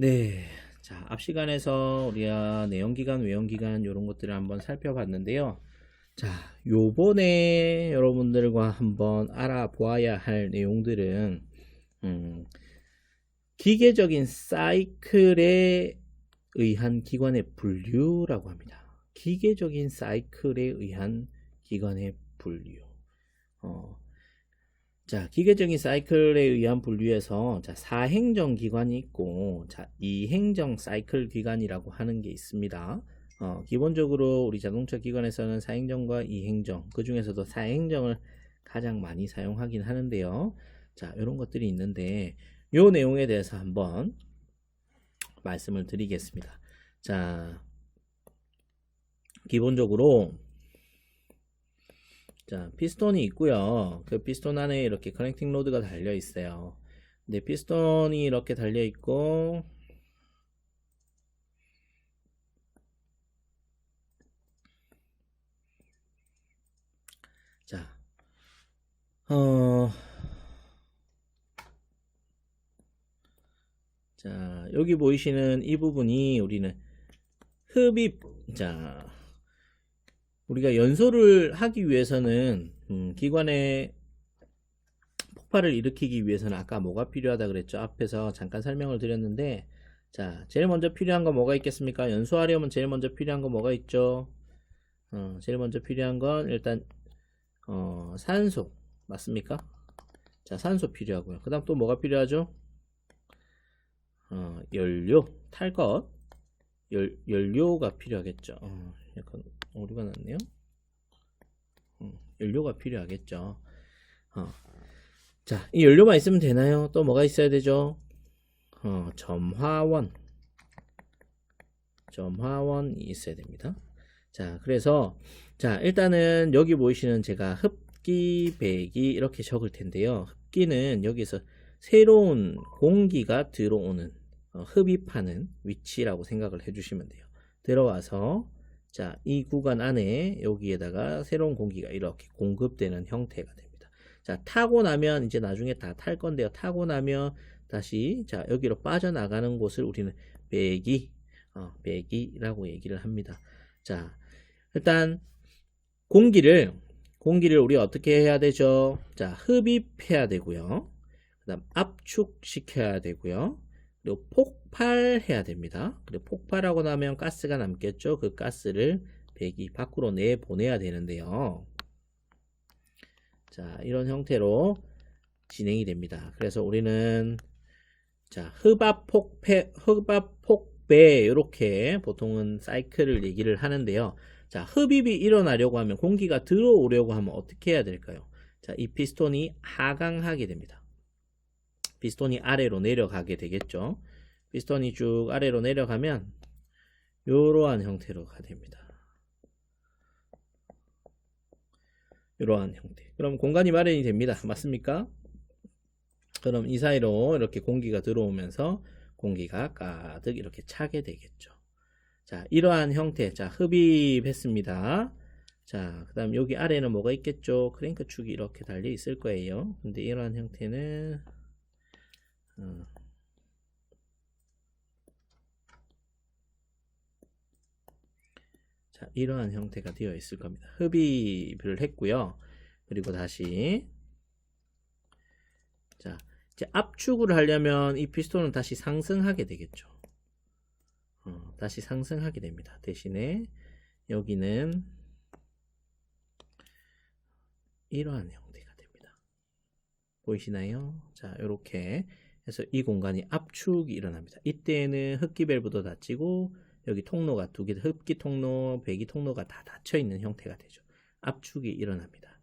네. 자, 앞 시간에서 우리가 내연기관, 외연기관 이런 것들을 한번 살펴봤는데요. 자, 요번에 여러분들과 한번 알아보아야 할 내용들은 음, 기계적인 사이클에 의한 기관의 분류라고 합니다. 기계적인 사이클에 의한 기관의 분류. 어, 자, 기계적인 사이클에 의한 분류에서 자, 사행정 기관이 있고 자, 이행정 사이클 기관이라고 하는 게 있습니다. 기본적으로 우리 자동차 기관에서는 사행정과 이행정, 그 중에서도 사행정을 가장 많이 사용하긴 하는데요. 자, 이런 것들이 있는데 요 내용에 대해서 한번 말씀을 드리겠습니다. 자, 기본적으로 자, 피스톤이 있고요. 그 피스톤 안에 이렇게 커넥팅 로드가 달려 있어요. 근데 피스톤이 이렇게 달려 있고 자, 어, 자, 여기 보이시는 이 부분이 우리는 흡입, 자, 우리가 연소를 하기 위해서는 기관에 폭발을 일으키기 위해서는 아까 뭐가 필요하다 그랬죠? 앞에서 잠깐 설명을 드렸는데 자, 제일 먼저 필요한 거 뭐가 있겠습니까? 연소하려면 제일 먼저 필요한 거 뭐가 있죠? 제일 먼저 필요한 건 일단 산소 맞습니까? 자, 산소 필요하고요. 그 다음 또 뭐가 필요하죠? 연료, 탈 것, 연료가 필요하겠죠. 약간 오류가 났네요. 연료가 필요하겠죠. 어, 자, 이 연료만 있으면 되나요? 또 뭐가 있어야 되죠? 점화원이 있어야 됩니다. 자, 그래서 자, 일단은 여기 보이시는 제가 흡기, 배기 이렇게 적을 텐데요. 흡기는 여기서 새로운 공기가 들어오는 흡입하는 위치라고 생각을 해주시면 돼요. 들어와서 자, 이 구간 안에 여기에다가 새로운 공기가 이렇게 공급되는 형태가 됩니다. 자, 타고 나면 이제 나중에 다 탈 건데요. 타고 나면 다시 자, 여기로 빠져나가는 곳을 우리는 배기, 배기라고 얘기를 합니다. 자, 일단 공기를 우리 어떻게 해야 되죠? 자, 흡입해야 되고요. 그다음 압축시켜야 되고요. 그리고 폭발해야 됩니다. 그리고 폭발하고 나면 가스가 남겠죠. 그 가스를 배기 밖으로 내보내야 되는데요. 자, 이런 형태로 진행이 됩니다. 그래서 우리는 자, 흡압폭배 이렇게 보통은 사이클을 얘기를 하는데요. 자, 흡입이 일어나려고 하면 공기가 들어오려고 하면 어떻게 해야 될까요? 자, 이 피스톤이 하강하게 됩니다. 피스톤이 아래로 내려가게 되겠죠. 피스톤이 쭉 아래로 내려가면 이러한 형태로가 됩니다. 이러한 형태. 그럼 공간이 마련이 됩니다. 맞습니까? 그럼 이 사이로 이렇게 공기가 들어오면서 공기가 가득 이렇게 차게 되겠죠. 자, 이러한 형태. 자, 흡입했습니다. 자, 그 다음 여기 아래는 뭐가 있겠죠? 크랭크 축이 이렇게 달려 있을 거예요. 근데 이러한 형태는 자, 이러한 형태가 되어 있을 겁니다. 흡입을 했고요. 그리고 다시 자, 이제 압축을 하려면 이 피스톤은 다시 상승하게 되겠죠. 다시 상승하게 됩니다. 대신에 여기는 이러한 형태가 됩니다. 보이시나요? 자, 이렇게 해서 이 공간이 압축이 일어납니다. 이때는 흡기 밸브도 닫히고 여기 통로가 두 개, 흡기 통로, 배기 통로가 다 닫혀 있는 형태가 되죠. 압축이 일어납니다.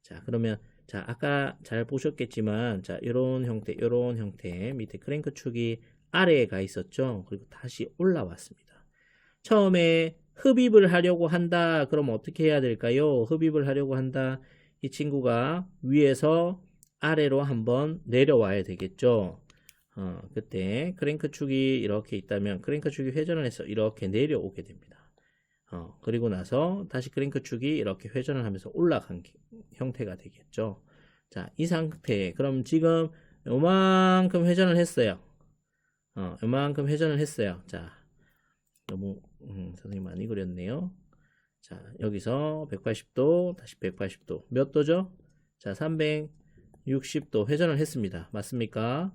자, 그러면 자, 아까 잘 보셨겠지만 자, 이런 형태 밑에 크랭크 축이 아래에 가 있었죠. 그리고 다시 올라왔습니다. 처음에 흡입을 하려고 한다. 그럼 어떻게 해야 될까요? 흡입을 하려고 한다. 이 친구가 위에서 아래로 한번 내려와야 되겠죠. 그때 크랭크 축이 이렇게 있다면 크랭크 축이 회전을 해서 이렇게 내려오게 됩니다. 그리고 나서 다시 크랭크 축이 이렇게 회전을 하면서 올라간 형태가 되겠죠. 자, 이 상태. 그럼 지금 요만큼 회전을 했어요. 이만큼 회전을 했어요. 자, 너무 선생님 많이 그렸네요. 자, 여기서 180도, 다시 180도. 몇 도죠? 자, 360도 회전을 했습니다. 맞습니까?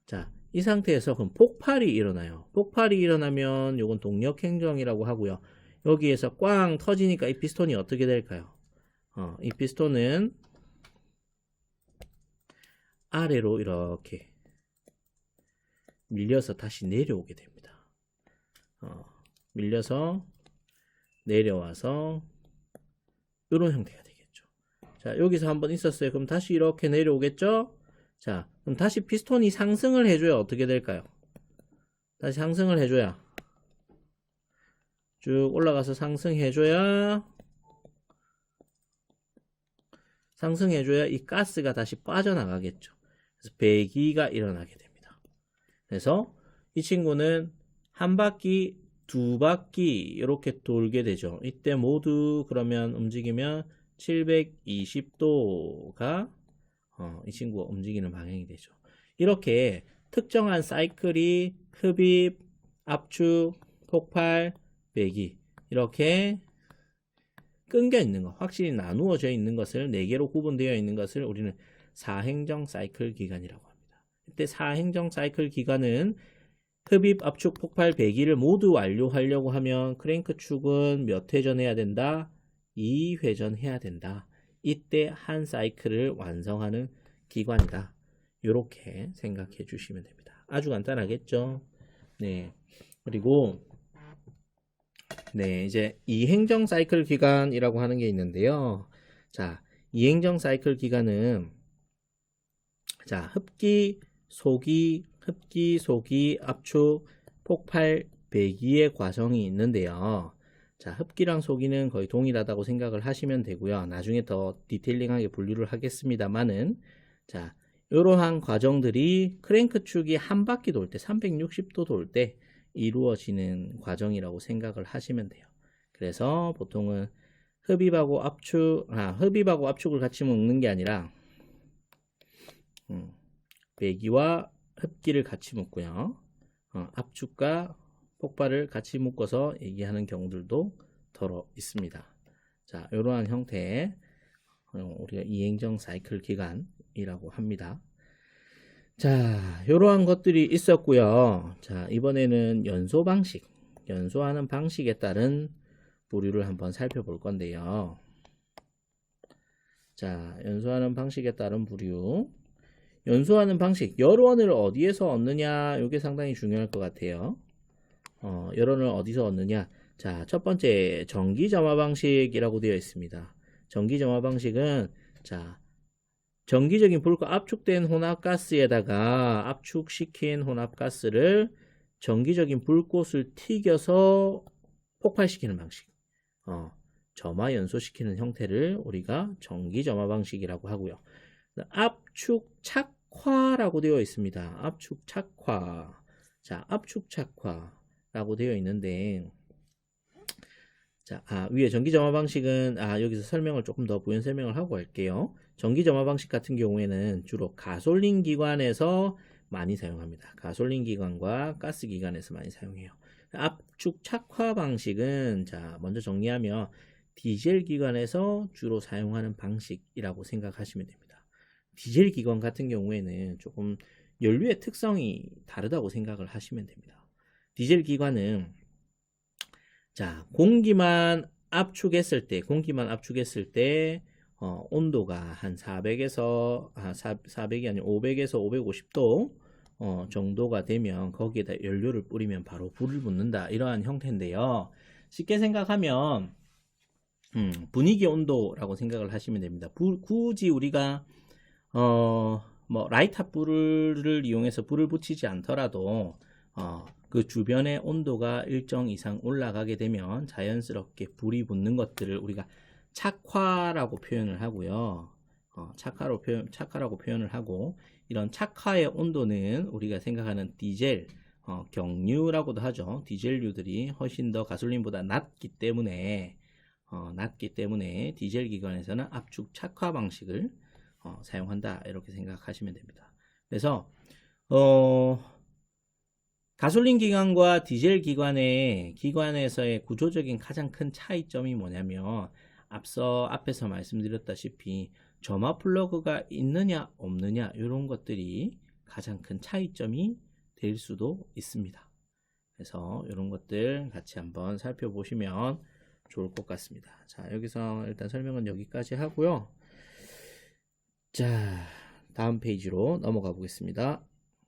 자, 이 상태에서 그럼 폭발이 일어나요. 폭발이 일어나면 요건 동력행정이라고 하고요. 여기에서 꽝 터지니까 이 피스톤이 어떻게 될까요? 이 피스톤은 아래로 이렇게 밀려서 다시 내려오게 됩니다. 밀려서 내려와서 이런 형태가 되겠죠. 자, 여기서 한번 있었어요. 그럼 다시 이렇게 내려오겠죠? 자, 그럼 다시 피스톤이 상승을 해줘야 어떻게 될까요? 다시 상승을 해줘야 쭉 올라가서 상승해줘야 이 가스가 다시 빠져나가겠죠. 그래서 배기가 일어나게 됩니다. 그래서 이 친구는 한 바퀴, 두 바퀴 이렇게 돌게 되죠. 이때 모두 그러면 움직이면 720도가 이 친구가 움직이는 방향이 되죠. 이렇게 특정한 사이클이 흡입, 압축, 폭발, 배기 이렇게 끊겨 있는 것, 확실히 나누어져 있는 것을 4개로 구분되어 있는 것을 우리는 사행정 사이클 기간이라고 합니다. 이때 사행정 사이클 기간은 흡입, 압축, 폭발, 배기를 모두 완료하려고 하면 크랭크 축은 몇 회전 해야 된다? 2회전 해야 된다. 이때 한 사이클을 완성하는 기관이다. 이렇게 생각해 주시면 됩니다. 아주 간단하겠죠? 네. 그리고 네, 이제 이행정 사이클 기간이라고 하는 게 있는데요. 자, 이행정 사이클 기간은 자, 흡기, 소기, 압축, 폭발, 배기의 과정이 있는데요. 자, 흡기랑 소기는 거의 동일하다고 생각을 하시면 되고요. 나중에 더 디테일링하게 분류를 하겠습니다만은 자, 이러한 과정들이 크랭크 축이 한 바퀴 돌 때 360도 돌 때 이루어지는 과정이라고 생각을 하시면 돼요. 그래서 보통은 흡입하고 압축을 같이 묶는 게 아니라 배기와 흡기를 같이 묶고요. 압축과 폭발을 같이 묶어서 얘기하는 경우들도 더러 있습니다. 자, 이러한 형태의 우리가 이행정 사이클 기간이라고 합니다. 자, 이러한 것들이 있었고요. 자, 이번에는 연소하는 방식에 따른 부류를 한번 살펴볼 건데요. 자, 연소하는 방식에 따른 부류. 연소하는 방식, 열원을 어디에서 얻느냐, 이게 상당히 중요할 것 같아요. 열원을 어디서 얻느냐. 자, 첫 번째 전기점화 방식이라고 되어 있습니다. 전기점화 방식은 자, 정기적인 불과 압축된 혼합가스에다가 압축시킨 혼합가스를 정기적인 불꽃을 튀겨서 폭발시키는 방식. 점화 연소시키는 형태를 우리가 전기점화 방식이라고 하고요. 압축 착화라고 되어 있습니다. 압축 착화. 자, 압축 착화라고 되어 있는데, 자, 위에 전기점화 방식은, 여기서 설명을 조금 더 부연 설명을 하고 갈게요. 전기점화 방식 같은 경우에는 주로 가솔린 기관에서 많이 사용합니다. 가솔린 기관과 가스 기관에서 많이 사용해요. 압축 착화 방식은, 자, 먼저 정리하면 디젤 기관에서 주로 사용하는 방식이라고 생각하시면 됩니다. 디젤 기관 같은 경우에는 조금 연료의 특성이 다르다고 생각을 하시면 됩니다. 디젤 기관은 자, 공기만 압축했을 때 온도가 한 400에서 400이 아니라 500에서 550도 정도가 되면 거기에다 연료를 뿌리면 바로 불을 붙는다. 이러한 형태인데요. 쉽게 생각하면 분위기 온도라고 생각을 하시면 됩니다. 굳이 우리가 뭐 라이터 불을 이용해서 불을 붙이지 않더라도 그 주변의 온도가 일정 이상 올라가게 되면 자연스럽게 불이 붙는 것들을 우리가 착화라고 표현을 하고요. 착화라고 표현을 하고, 이런 착화의 온도는 우리가 생각하는 디젤, 경유라고도 하죠. 디젤류들이 훨씬 더 가솔린보다 낮기 때문에 디젤 기관에서는 압축 착화 방식을 사용한다. 이렇게 생각하시면 됩니다. 그래서 가솔린 기관과 디젤 기관에서의 구조적인 가장 큰 차이점이 뭐냐면 앞에서 말씀드렸다시피 점화 플러그가 있느냐 없느냐 이런 것들이 가장 큰 차이점이 될 수도 있습니다. 그래서 이런 것들 같이 한번 살펴보시면 좋을 것 같습니다. 자, 여기서 일단 설명은 여기까지 하고요. 자, 다음 페이지로 넘어가 보겠습니다.